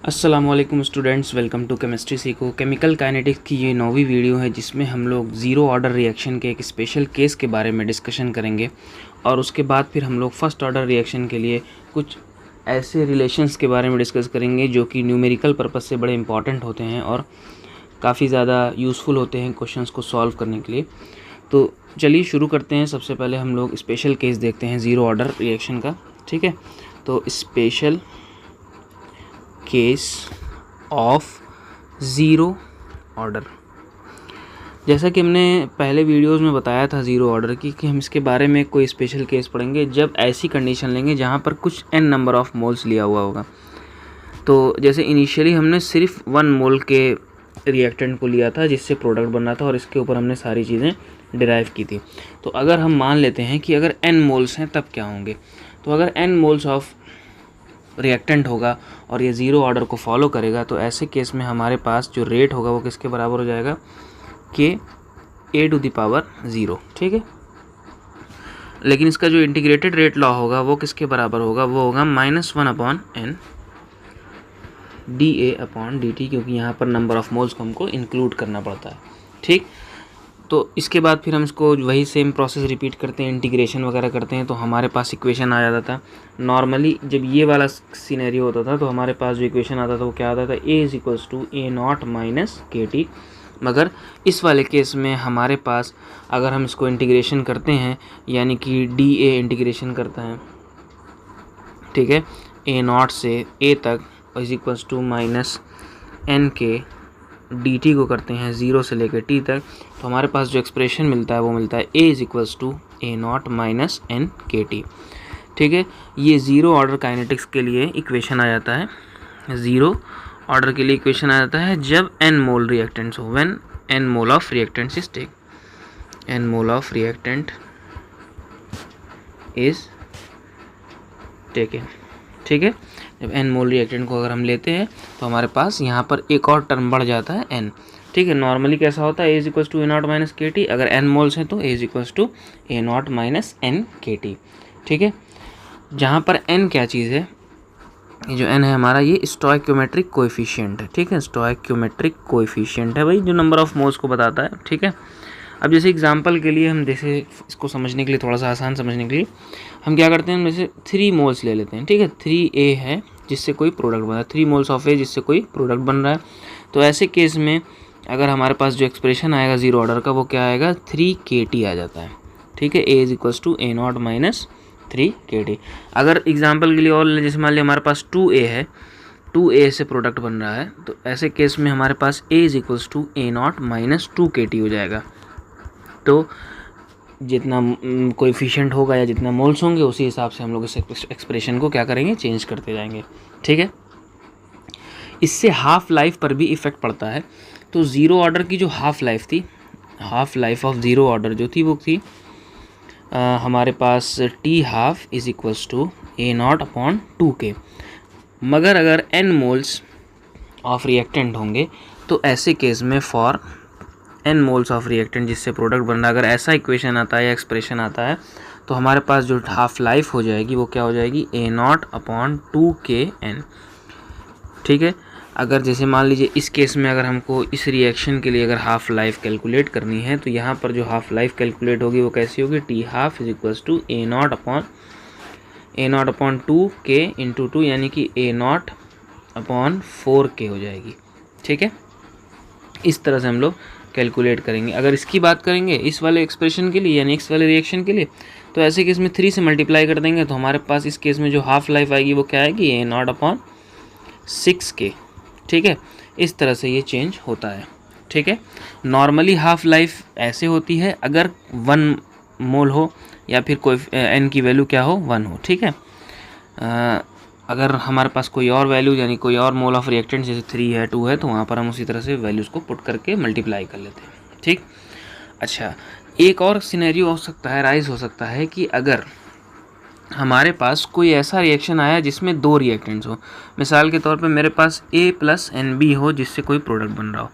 अस्सलामुअलैकुम students, welcome to chemistry सीखो। Chemical kinetics की ये 9वीं वीडियो है जिसमें हम लोग ज़ीरो ऑर्डर रिएक्शन के एक स्पेशल केस के बारे में डिस्कशन करेंगे और उसके बाद फिर हम लोग फर्स्ट ऑर्डर रिएक्शन के लिए कुछ ऐसे रिलेशंस के बारे में डिस्कस करेंगे जो कि न्यूमेरिकल पर्पस से बड़े इंपॉर्टेंट होते हैं और काफ़ी ज़्यादा यूज़फुल होते हैं क्वेश्चंस को सॉल्व करने के लिए। तो चलिए शुरू करते हैं। सबसे पहले हम लोग स्पेशल केस देखते हैं ज़ीरो ऑर्डर रिएक्शन का, ठीक है। तो special case of zero order, जैसा कि हमने पहले वीडियोस में बताया था ज़ीरो ऑर्डर की कि हम इसके बारे में कोई स्पेशल केस पढ़ेंगे जब ऐसी कंडीशन लेंगे जहाँ पर कुछ n नंबर ऑफ़ मोल्स लिया हुआ होगा। तो जैसे इनिशियली हमने सिर्फ 1 मोल के रिएक्टेंट को लिया था जिससे प्रोडक्ट बन रहा था और इसके ऊपर हमने सारी चीज़ें डिराइव की थी। तो अगर हम मान लेते हैं कि अगर n मोल्स हैं तब क्या होंगे, तो अगर n मोल्स ऑफ रिएक्टेंट होगा और ये ज़ीरो ऑर्डर को फॉलो करेगा तो ऐसे केस में हमारे पास जो रेट होगा वो किसके बराबर हो जाएगा, के a⁻0, ठीक है। लेकिन इसका जो इंटीग्रेटेड रेट लॉ होगा वो किसके बराबर होगा, वो होगा -1/n dA/dt, क्योंकि यहाँ पर नंबर ऑफ़ मोल्स को हमको इंक्लूड करना पड़ता है, ठीक। तो इसके बाद फिर हम इसको वही सेम प्रोसेस रिपीट करते हैं, इंटीग्रेशन वगैरह करते हैं तो हमारे पास इक्वेशन आ जाता था। नॉर्मली जब ये वाला सिनेरियो होता था तो हमारे पास जो इक्वेशन आता था वो क्या आता था, a = a0 - kt। मगर इस वाले केस में हमारे पास अगर हम इसको इंटीग्रेशन करते हैं यानी कि dA इंटीग्रेशन करता है, ठीक है, a0 से a तक = -nk dt को करते हैं 0 से लेकर t तक, तो हमारे पास जो एक्सप्रेशन मिलता है वो मिलता है a = a0 - nkt, ठीक है। ये ज़ीरो ऑर्डर काइनेटिक्स के लिए इक्वेशन आ जाता है, ज़ीरो ऑर्डर के लिए इक्वेशन आ जाता है जब n मोल रिएक्टेंट्स हो, when n mole of reactants is take, n mole of reactant is taken, ठीक है। जब n मोल रिएक्टेंट को अगर हम लेते हैं तो हमारे पास यहाँ पर एक और टर्म बढ़ जाता है n, ठीक है। नॉर्मली कैसा होता है, a = a0 - kt, अगर n मोल्स हैं तो a = a0 - nkt, ठीक है। जहाँ पर n क्या चीज़ है, ये जो n है हमारा ये स्टोइकियोमेट्रिक कोएफिशिएंट है, ठीक है। स्टोइकियोमेट्रिक कोएफिशिएंट है भाई, जो नंबर ऑफ़ मोल्स को बताता है, ठीक है। अब जैसे एग्जांपल के लिए हम जैसे इसको समझने के लिए, थोड़ा सा आसान समझने के लिए हम क्या करते हैं, हम जैसे 3 मोल्स ले लेते हैं, ठीक है। 3a है जिससे कोई प्रोडक्ट बन रहा है, 3 मोल्स ऑफ a जिससे कोई प्रोडक्ट बन रहा है। तो ऐसे केस में अगर हमारे पास जो एक्सप्रेशन आएगा ज़ीरो ऑर्डर का वो क्या आएगा, 3kt आ जाता है, ठीक है। a = a0 - 3kt। अगर एग्जांपल के लिए और जैसे मान लिया हमारे पास 2a है, 2a से प्रोडक्ट बन रहा है, तो ऐसे केस में हमारे पास a = a0 - 2kt हो जाएगा। तो जितना कोएफिशिएंट होगा या जितना मोल्स होंगे उसी हिसाब से हम लोग इस एक्सप्रेशन को क्या करेंगे, चेंज करते जाएंगे, ठीक है। इससे हाफ लाइफ पर भी इफ़ेक्ट पड़ता है। तो ज़ीरो ऑर्डर की जो हाफ लाइफ थी, half life of zero order जो थी वो थी हमारे पास t½ = a0/2k। मगर अगर n मोल्स ऑफ रिएक्टेंट होंगे तो ऐसे केस में for n moles of reactant जिससे प्रोडक्ट बन रहा है, अगर ऐसा इक्वेशन आता है या एक्सप्रेशन आता है तो हमारे पास जो हाफ लाइफ हो जाएगी वो क्या हो जाएगी, a0/2kn, ठीक है। अगर जैसे मान लीजिए इस केस में अगर हमको इस रिएक्शन के लिए अगर हाफ लाइफ कैलकुलेट करनी है तो यहाँ पर जो हाफ लाइफ कैलकुलेट होगी वो कैसी होगी, t½ = a0/2k × 2 यानी कि a0/4k हो जाएगी, ठीक है। इस तरह से हम लोग कैलकुलेट करेंगे। अगर इसकी बात करेंगे इस वाले एक्सप्रेशन के लिए यानी इस वाले रिएक्शन के लिए, तो ऐसे केस में 3 से मल्टीप्लाई कर देंगे तो हमारे पास इस केस में जो हाफ लाइफ आएगी वो क्या आएगी, a0/6k, ठीक है। इस तरह से ये चेंज होता है, ठीक है। नॉर्मली हाफ लाइफ ऐसे होती है अगर 1 मोल हो या फिर कोई n की वैल्यू क्या हो, 1 हो, ठीक है। अगर हमारे पास कोई और वैल्यू यानी कोई और मोल ऑफ रिएक्टेंट जैसे 3 है, 2 है, तो वहाँ पर हम उसी तरह से वैल्यूज़ को पुट करके मल्टीप्लाई कर लेते हैं, ठीक। अच्छा, एक और सिनेरियो हो सकता है, राइज हो सकता है कि अगर हमारे पास कोई ऐसा रिएक्शन आया जिसमें 2 रिएक्टेंट्स हो, मिसाल के तौर पे मेरे पास a + nb हो जिससे कोई प्रोडक्ट बन रहा हो,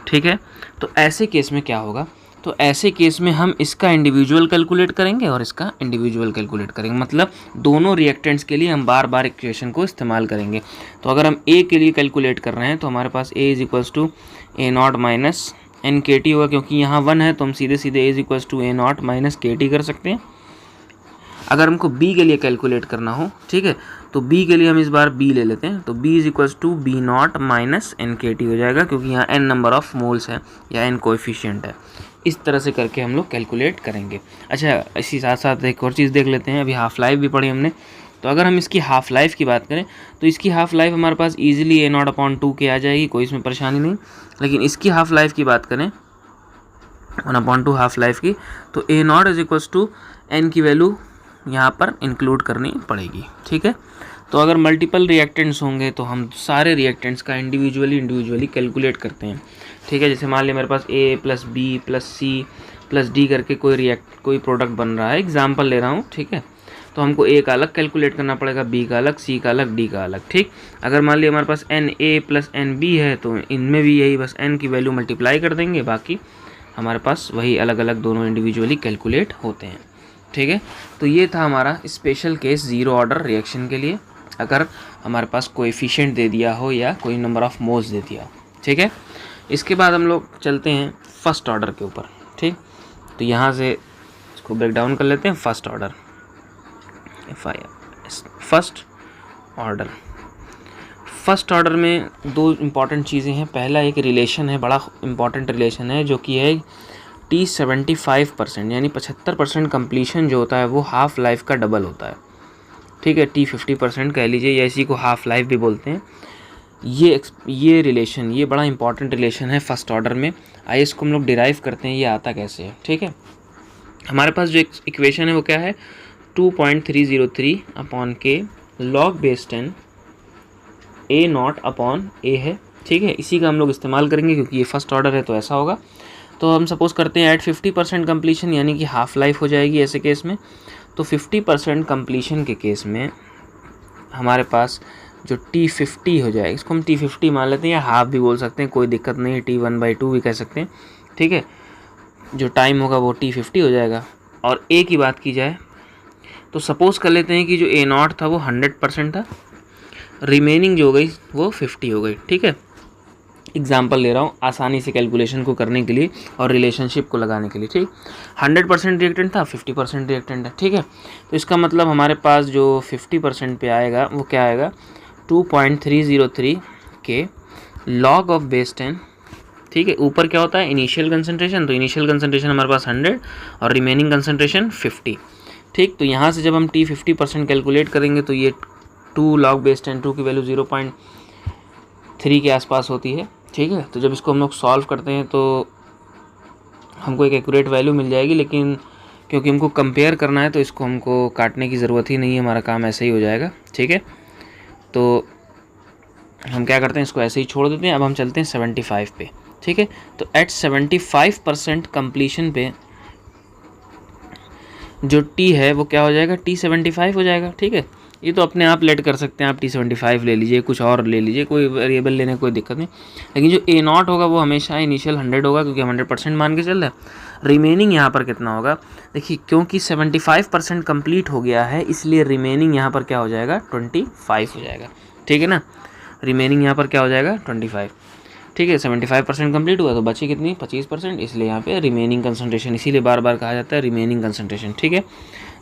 ठीक है। तो ऐसे केस में क्या होगा, तो तो ऐसे केस में हम इसका इंडिविजुअल कैलकुलेट करेंगे और इसका इंडिविजुअल कैलकुलेट करेंगे, मतलब दोनों रिएक्टेंट्स के लिए हम बार बार इक्वेशन को इस्तेमाल करेंगे। तो अगर हम ए के लिए कैलकुलेट कर रहे हैं तो हमारे पास A is equals to A naught minus N K T होगा, क्योंकि यहाँ 1 है तो हम सीधे सीधे A is equals to A naught minus K T कर सकते हैं। अगर हमको बी के लिए कैलकुलेट करना हो, ठीक है, तो बी के लिए हम इस बार बी ले लेते हैं, तो B is equals to B naught minus N K T हो जाएगा, क्योंकि यहाँ एन नंबर ऑफ मोल्स है या एन कोएफिशिएंट है। इस तरह से करके हम लोग कैलकुलेट करेंगे। अच्छा, इसी साथ साथ एक और चीज़ देख लेते हैं। अभी हाफ लाइफ भी पढ़ी हमने, तो अगर हम इसकी हाफ लाइफ की बात करें तो इसकी हाफ लाइफ हमारे पास ईजिली ए नॉट अपॉन 2 के आ जाएगी, कोई इसमें परेशानी नहीं। लेकिन इसकी हाफ लाइफ की बात करें 1/2 हाफ लाइफ की, तो A naught is equals to N की वैल्यू यहाँ पर इंक्लूड करनी पड़ेगी, ठीक है। तो अगर मल्टीपल रिएक्टेंट्स होंगे तो हम सारे रिएक्टेंट्स का इंडिविजुअली कैलकुलेट करते हैं, ठीक है। जैसे मान लिया मेरे पास A plus B plus C plus D करके कोई प्रोडक्ट बन रहा है, एग्जाम्पल ले रहा हूँ, ठीक है। तो हमको ए का अलग कैलकुलेट करना पड़ेगा, बी का अलग, सी का अलग, डी का अलग, ठीक। अगर मान लिया हमारे पास N A plus N B है तो इनमें भी यही बस एन की वैल्यू मल्टीप्लाई कर देंगे, बाकी हमारे पास वही अलग अलग दोनों इंडिविजुअली कैलकुलेट होते हैं, ठीक है। तो ये था हमारा special case zero order reaction के लिए, अगर हमारे पास कोएफिशिएंट दे दिया हो या कोई नंबर ऑफ मोल्स दे दिया हो, ठीक है। इसके बाद हम लोग चलते हैं फर्स्ट ऑर्डर के ऊपर, ठीक। तो यहाँ से इसको ब्रेक डाउन कर लेते हैं। फर्स्ट ऑर्डर, फर्स्ट ऑर्डर में दो इम्पॉर्टेंट चीज़ें हैं। पहला एक रिलेशन है, बड़ा इम्पॉर्टेंट रिलेशन है, जो कि है T75%, यानी 75% कंप्लीशन जो होता है वो हाफ लाइफ का डबल होता है, ठीक है। T50% कह लीजिए, या इसी को हाफ लाइफ भी बोलते हैं। ये रिलेशन, ये बड़ा इंपॉर्टेंट रिलेशन है फर्स्ट ऑर्डर में। आइए इसको हम लोग डिराइव करते हैं, ये आता कैसे है, ठीक है। हमारे पास जो इक्वेशन है वो क्या है, 2.303 upon K log base 10 A naught upon A है, ठीक है। इसी का हम लोग इस्तेमाल करेंगे क्योंकि ये फर्स्ट ऑर्डर है तो ऐसा होगा। तो हम सपोज करते हैं एट 50% कम्प्लीशन, यानी कि हाफ लाइफ हो जाएगी ऐसे केस में। तो 50% कम्प्लीशन के केस में हमारे पास जो T50 हो जाएगा, इसको हम T50 मान लेते हैं या हाफ भी बोल सकते हैं, कोई दिक्कत नहीं है, T1/2 भी कह सकते हैं, ठीक है। जो टाइम होगा वो T50 हो जाएगा। और ए की बात की जाए तो सपोज़ कर लेते हैं कि जो ए नॉट था वो 100% था, रिमेनिंग जो हो गई वो 50 हो गई, ठीक है। एग्जाम्पल ले रहा हूँ आसानी से कैलकुलेशन को करने के लिए और रिलेशनशिप को लगाने के लिए, ठीक। 100% रिएक्टेंट था, 50% रिएक्टेंट है, ठीक है। तो इसका मतलब हमारे पास जो 50% पे आएगा वो क्या आएगा, 2.303 के लॉग ऑफ बेस 10, ठीक है। ऊपर क्या होता है, इनिशियल कंसंट्रेशन, तो इनिशियल कंसंट्रेशन हमारे पास 100 और रिमेनिंग कंसंट्रेशन 50, ठीक। तो यहाँ से जब हम T50% कैलकुलेट करेंगे तो ये 2 लॉग बेस 10, 2 की वैल्यू 0.3 के आसपास होती है, ठीक है। तो जब इसको हम लोग सॉल्व करते हैं तो हमको एक एक्यूरेट वैल्यू मिल जाएगी, लेकिन क्योंकि हमको कंपेयर करना है तो इसको हमको काटने की ज़रूरत ही नहीं है, हमारा काम ऐसे ही हो जाएगा, ठीक है। तो हम क्या करते हैं, इसको ऐसे ही छोड़ देते हैं। अब हम चलते हैं 75 पे, ठीक है। तो एट 75% कंप्लीशन पे जो T है वो क्या हो जाएगा, T75 हो जाएगा, ठीक है। ये तो अपने आप लेट कर सकते हैं, आप T75 ले लीजिए, कुछ और ले लीजिए, कोई वेरिएबल लेने कोई दिक्कत नहीं। लेकिन जो ए नॉट होगा वो हमेशा इनिशियल 100 होगा, क्योंकि 100% मान के चल रहा है। रिमेनिंग यहाँ पर कितना होगा, देखिए क्योंकि 75% कंप्लीट हो गया है, इसलिए रिमेनिंग यहाँ पर क्या हो जाएगा, 25 हो जाएगा, ठीक है ना। रिमेनिंग यहाँ पर क्या हो जाएगा, 25, ठीक है। 75% कंप्लीट हुआ तो बची कितनी, 25%, इसलिए यहाँ पे रिमेनिंग कंसंट्रेशन, इसीलिए बार बार कहा जाता है रिमेनिंग कंसंट्रेशन, ठीक है।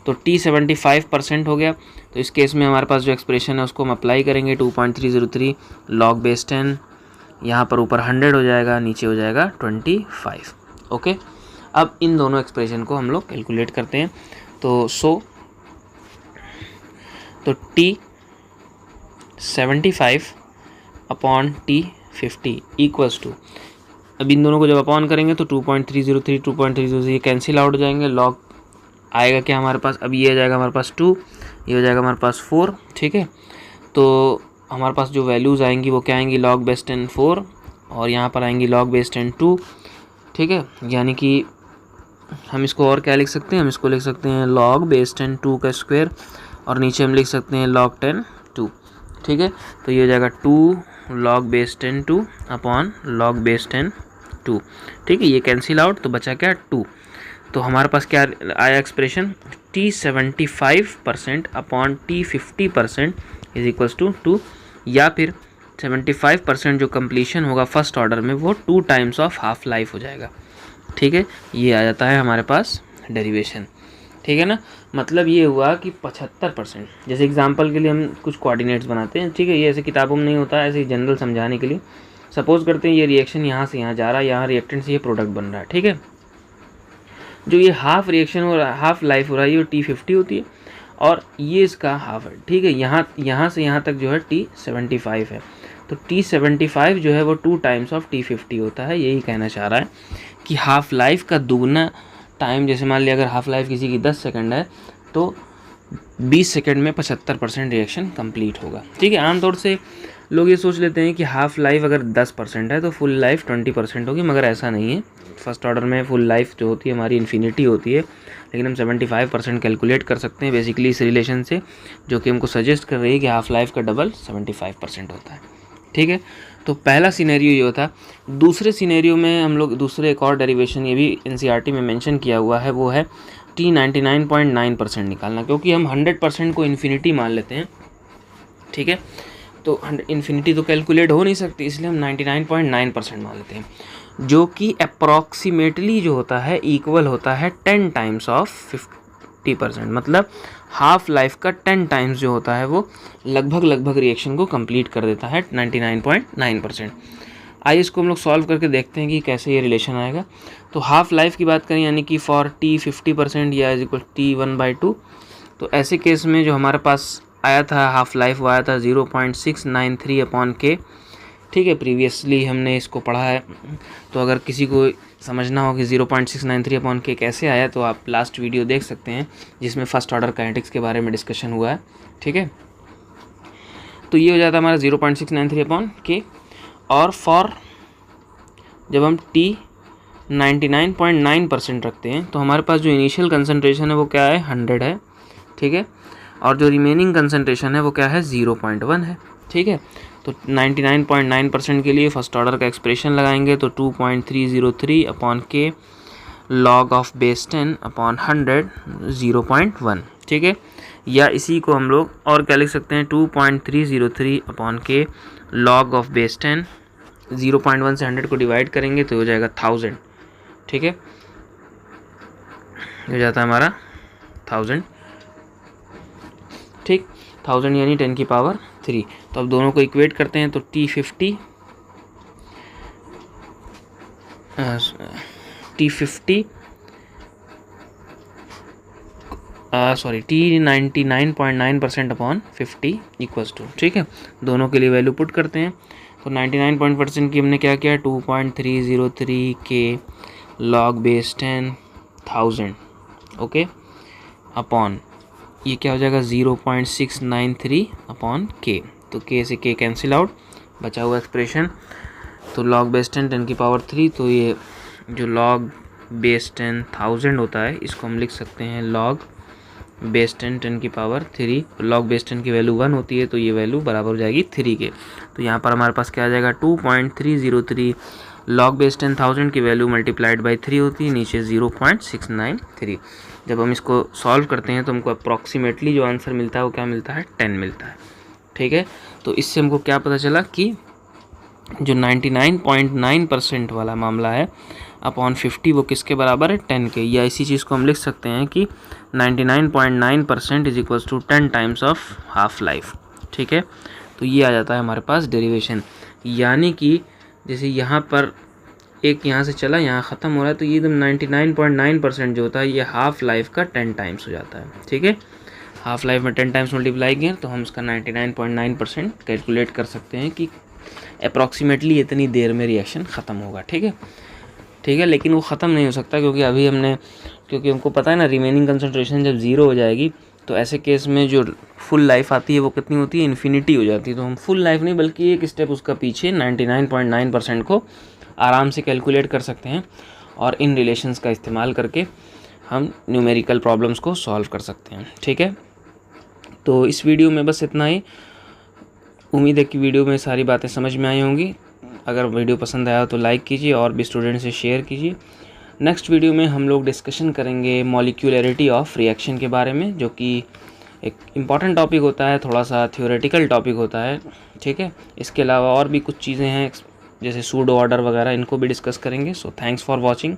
तो T75% हो गया। तो इस केस में हमारे पास जो एक्सप्रेशन है उसको हम अप्लाई करेंगे, 2.303 लॉग बेस 10, यहाँ पर ऊपर 100 हो जाएगा, नीचे हो जाएगा 25, ओके। अब इन दोनों एक्सप्रेशन को हम लोग कैलकुलेट करते हैं। तो T75 upon T50 equals to, अब इन दोनों को जब अपॉन करेंगे तो 2.303 2.303 ये कैंसिल आउट हो जाएंगे, लॉग आएगा क्या हमारे पास, अब ये आ जाएगा हमारे पास 2, ये हो जाएगा हमारे पास 4, ठीक है। तो हमारे पास जो वैल्यूज़ आएंगी वो क्या आएंगी, लॉग बेस 10 4 और यहाँ पर आएंगी लॉग बेस 10 2, ठीक है। यानी कि हम इसको और क्या लिख सकते हैं, हम इसको लिख सकते हैं लॉग बेस 10 2 का स्क्वायर, और नीचे हम लिख सकते हैं log 10 2, ठीक है। तो ये हो जाएगा 2 log base 10 2 upon log base 10 2, ठीक है, ये कैंसिल आउट, तो बचा क्या 2। तो हमारे पास क्या आया expression, T75% upon T50% is equals to 2, या फिर 75% जो कंप्लीशन होगा फर्स्ट ऑर्डर में वो 2 टाइम्स ऑफ हाफ लाइफ हो जाएगा, ठीक है। ये आ जाता है हमारे पास डेरिवेशन, ठीक है ना। मतलब ये हुआ कि 75%, जैसे एग्जांपल के लिए हम कुछ कोऑर्डिनेट्स बनाते हैं, ठीक है, ये ऐसे किताबों में नहीं होता है, ऐसे जनरल समझाने के लिए। सपोज करते हैं ये रिएक्शन यहाँ से यहाँ जा रहा है, यहाँ रिएक्टेंट से ये प्रोडक्ट बन रहा है, ठीक है। जो ये हाफ रिएक्शन हो रहा है, हाफ लाइफ हो रहा है, ये T50 होती है, और ये इसका हाफ है, ठीक है। यहाँ से यहाँ तक जो है T75 है, तो T75 जो है वो 2 टाइम्स ऑफ T50 होता है। यही कहना चाह रहा है कि हाफ लाइफ का दुगना टाइम, जैसे मान लिया अगर हाफ लाइफ किसी की 10 सेकंड है तो 20 सेकंड में 75% रिएक्शन कंप्लीट होगा, ठीक है। आमतौर से लोग ये सोच लेते हैं कि हाफ लाइफ अगर 10% है तो फुल लाइफ 20% होगी, मगर ऐसा नहीं है। फर्स्ट ऑर्डर में फुल लाइफ जो होती है हमारी इन्फिनिटी होती है, लेकिन हम 75% कैलकुलेट कर सकते हैं बेसिकली इस रिलेशन से, जो कि हमको सजेस्ट कर रही है कि हाफ लाइफ का डबल 75% होता है, ठीक है। तो पहला सिनेरियो ये होता। दूसरे सिनेरियो में हम लोग दूसरे एक और डेरिवेशन ये भी एनसीईआरटी में मेंशन किया हुआ है, वो है T99.9% निकालना, क्योंकि हम 100% को इन्फिनिटी मान लेते हैं, ठीक है। तो इन्फिनिटी तो कैलकुलेट हो नहीं सकती, इसलिए हम 99.9% मान लेते हैं, जो कि अप्रॉक्सीमेटली जो होता है इक्वल होता है 10 टाइम्स ऑफ 50%। मतलब हाफ लाइफ का 10 टाइम्स जो होता है वो लगभग रिएक्शन को कंप्लीट कर देता है 99.9%। आइए इसको हम लोग सॉल्व करके देखते हैं कि कैसे ये रिलेशन आएगा। तो हाफ लाइफ की बात करें, यानी कि फॉर T50% या इज इक्वल T1/2, तो ऐसे केस में जो हमारे पास आया था हाफ लाइफ वो आया था 0.693/K, ठीक है। प्रीवियसली हमने इसको पढ़ा है, तो अगर किसी को समझना हो कि 0.693/K कैसे आया तो आप लास्ट वीडियो देख सकते हैं, जिसमें फर्स्ट ऑर्डर काइनेटिक्स के बारे में डिस्कशन हुआ है, ठीक है। तो ये हो जाता है हमारा 0.693/K। और फॉर जब हम T99.9% रखते हैं तो हमारे पास जो इनिशियल कंसंट्रेशन है वो क्या है, 100 है, ठीक है। और जो रिमेनिंग कंसंट्रेशन है वो क्या है, 0.1 है, ठीक है। तो 99.9% के लिए फर्स्ट ऑर्डर का एक्सप्रेशन लगाएंगे, तो 2.303/K log ऑफ बेस 10/100 0.1, ठीक है। या इसी को हम लोग और क्या लिख सकते हैं, 2.303/K log ऑफ बेस 10, 0.1 से 100 को डिवाइड करेंगे तो हो जाएगा 1000, ठीक है। हो जाता है हमारा 1000, ठीक, 1000 यानी 10⁻3। तो अब दोनों को इक्वेट करते हैं, तो T50 T99.9%/50 इक्वल्स टू, ठीक है। दोनों के लिए वैल्यू पुट करते हैं, तो 99% की हमने क्या किया, 2.303K log base 10,000, okay, upon ये क्या हो जाएगा 0.693/K। तो K से K कैंसिल आउट, बचा हुआ एक्सप्रेशन, तो log बेस 10⁻3। तो ये जो log बेस 10,000 होता है इसको हम लिख सकते हैं log बेस 10⁻3। log बेस 10 की वैल्यू 1 होती है, तो ये वैल्यू बराबर हो जाएगी 3 के। तो यहाँ पर हमारे पास क्या आ जाएगा, 2.303 log बेस 10,000 की वैल्यू मल्टीप्लाइड बाई 3 होती है, नीचे 0.693। जब हम इसको सॉल्व करते हैं तो हमको अप्रॉक्सीमेटली जो आंसर मिलता है वो क्या मिलता है, 10 मिलता है, ठीक है। तो इससे हमको क्या पता चला कि जो 99.9% वाला मामला है अपॉन 50 वो किसके बराबर है, 10 के। या इसी चीज़ को हम लिख सकते हैं कि 99.9% is equals to 10 times of half life, ठीक है। तो ये आ जाता है हमारे पास डेरिवेशन, यानी कि जैसे यहाँ पर एक यहाँ से चला यहाँ ख़त्म हो रहा है, तो ये एकदम 99.9% जो होता है ये हाफ लाइफ का 10 टाइम्स हो जाता है, ठीक है। हाफ लाइफ में 10 टाइम्स मल्टीप्लाई किए तो हम उसका 99.9% कैलकुलेट कर सकते हैं कि अप्रॉक्सीमेटली इतनी देर में रिएक्शन ख़त्म होगा, ठीक है, ठीक है। लेकिन वो ख़त्म नहीं हो सकता क्योंकि हमको पता है ना, रिमेनिंग कंसंट्रेशन जब ज़ीरो हो जाएगी तो ऐसे केस में जो फुल लाइफ आती है वो कितनी होती है, इन्फिनिटी हो जाती है। तो हम फुल लाइफ नहीं बल्कि एक स्टेप उसका पीछे 99.9% को आराम से कैलकुलेट कर सकते हैं, और इन रिलेशंस का इस्तेमाल करके हम न्यूमेरिकल प्रॉब्लम्स को सॉल्व कर सकते हैं, ठीक है। तो इस वीडियो में बस इतना ही। उम्मीद है कि वीडियो में सारी बातें समझ में आई होंगी। अगर वीडियो पसंद आया तो लाइक कीजिए और भी स्टूडेंट से शेयर कीजिए। नेक्स्ट वीडियो में हम लोग डिस्कशन करेंगे मॉलिक्यूलरिटी ऑफ रिएक्शन के बारे में, जो कि एक इम्पॉर्टेंट टॉपिक होता है, थोड़ा सा थ्योरेटिकल टॉपिक होता है, ठीक है। इसके अलावा और भी कुछ चीज़ें हैं जैसे सूडो ऑर्डर वगैरह, इनको भी डिस्कस करेंगे। So thanks for watching.